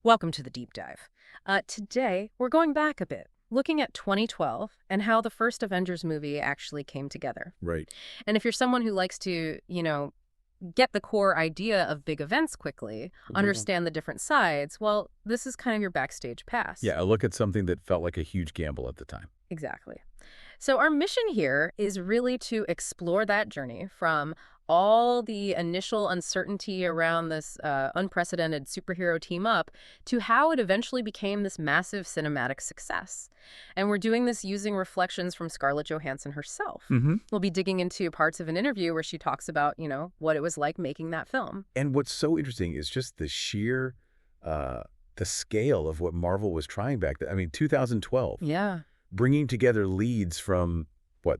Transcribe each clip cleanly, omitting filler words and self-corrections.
Welcome to the deep dive. Today, we're going back a bit, looking at 2012 and how the first Avengers movie actually came together. Right. And if you're someone who likes to, get the core idea of big events quickly, understand the different sides, well, this is kind of your backstage pass. Yeah, a look at something that felt like a huge gamble at the time. Exactly. So our mission here is really to explore that journey from all the initial uncertainty around this unprecedented superhero team up to how it eventually became this massive cinematic success. And we're doing this using reflections from Scarlett Johansson herself. We'll be digging into parts of an interview where she talks about, what it was like making that film. And what's so interesting is just the sheer, the scale of what Marvel was trying back then. I mean, 2012. Yeah. Bringing together leads from,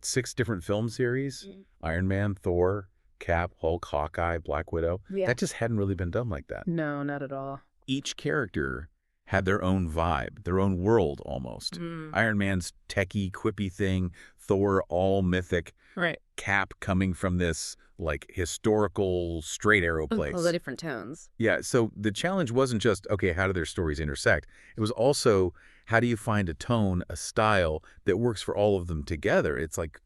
6 different film series? Iron Man, Thor, Cap, Hulk, Hawkeye, Black Widow. Yeah. That just hadn't really been done like that. No, not at all. Each character had their own vibe, their own world almost. Iron Man's techie, quippy thing, Thor all mythic, Right. Cap coming from this historical straight arrow place. All the different tones. Yeah, so the challenge wasn't just, okay, how do their stories intersect? It was also, how do you find a tone, a style that works for all of them together? It's like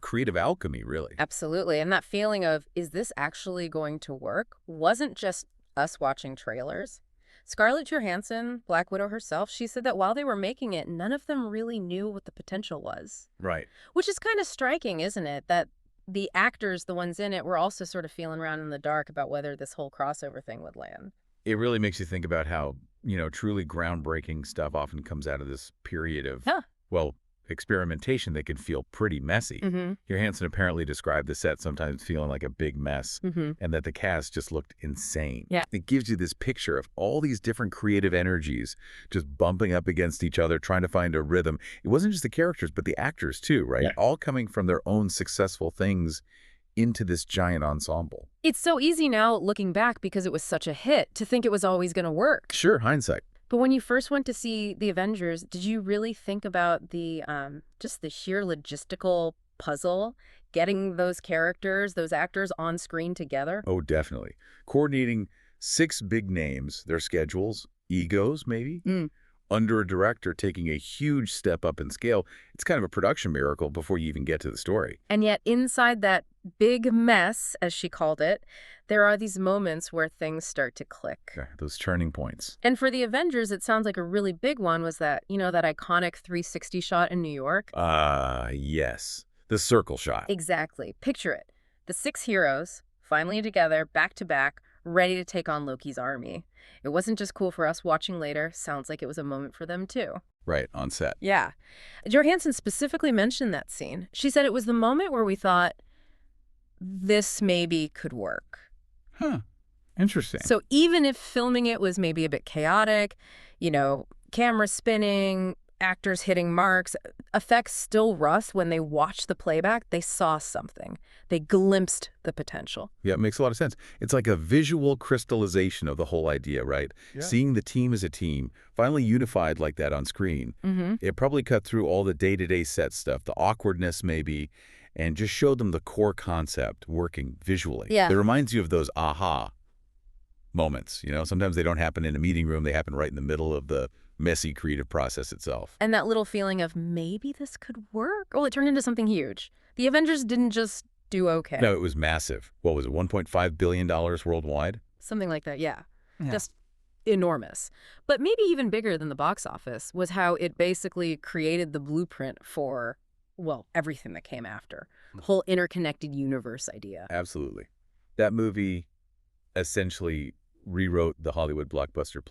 creative alchemy, really. Absolutely. And that feeling of, is this actually going to work, wasn't just us watching trailers. Scarlett Johansson, Black Widow herself, she said that while they were making it, none of them really knew what the potential was. Right. Which is kind of striking, isn't it? That the actors, the ones in it, were also sort of feeling around in the dark about whether this whole crossover thing would land. It really makes you think about how, truly groundbreaking stuff often comes out of this period of, experimentation that can feel pretty messy. Johansson apparently described the set sometimes feeling like a big mess, and that the cast just looked insane. Yeah. It gives you this picture of all these different creative energies just bumping up against each other, trying to find a rhythm. It wasn't just the characters, but the actors too, right? Yeah. All coming from their own successful things into this giant ensemble. It's so easy now, looking back, because it was such a hit, to think it was always going to work. Sure, hindsight. But when you first went to see the Avengers, did you really think about the just the sheer logistical puzzle, getting those characters, those actors on screen together? Oh, definitely. Coordinating 6 big names, their schedules, egos maybe, under a director taking a huge step up in scale. It's kind of a production miracle before you even get to the story. And yet inside that big mess, as she called it, there are these moments where things start to click. Yeah, those turning points. And for the Avengers, it sounds like a really big one was that, that iconic 360 shot in New York. Yes. The circle shot. Exactly. Picture it. The 6 heroes, finally together, back to back, ready to take on Loki's army. It wasn't just cool for us watching later. Sounds like it was a moment for them, too. Right, on set. Yeah. Johansson specifically mentioned that scene. She said it was the moment where we thought, this maybe could work. Huh. Interesting. So even if filming it was maybe a bit chaotic, camera spinning, actors hitting marks, effects still rust. When they watched the playback, they saw something. They glimpsed the potential. Yeah, it makes a lot of sense. It's like a visual crystallization of the whole idea, right? Yeah. Seeing the team as a team, finally unified like that on screen. It probably cut through all the day-to-day set stuff, the awkwardness maybe, and just showed them the core concept working visually. Yeah. It reminds you of those aha moments. Sometimes they don't happen in a meeting room. They happen right in the middle of the messy creative process itself. And that little feeling of maybe this could work? Well, it turned into something huge. The Avengers didn't just do okay. No, it was massive. What was it, $1.5 billion worldwide? Something like that, yeah. Just enormous. But maybe even bigger than the box office was how it basically created the blueprint for, everything that came after. The whole interconnected universe idea. Absolutely. That movie essentially rewrote the Hollywood blockbuster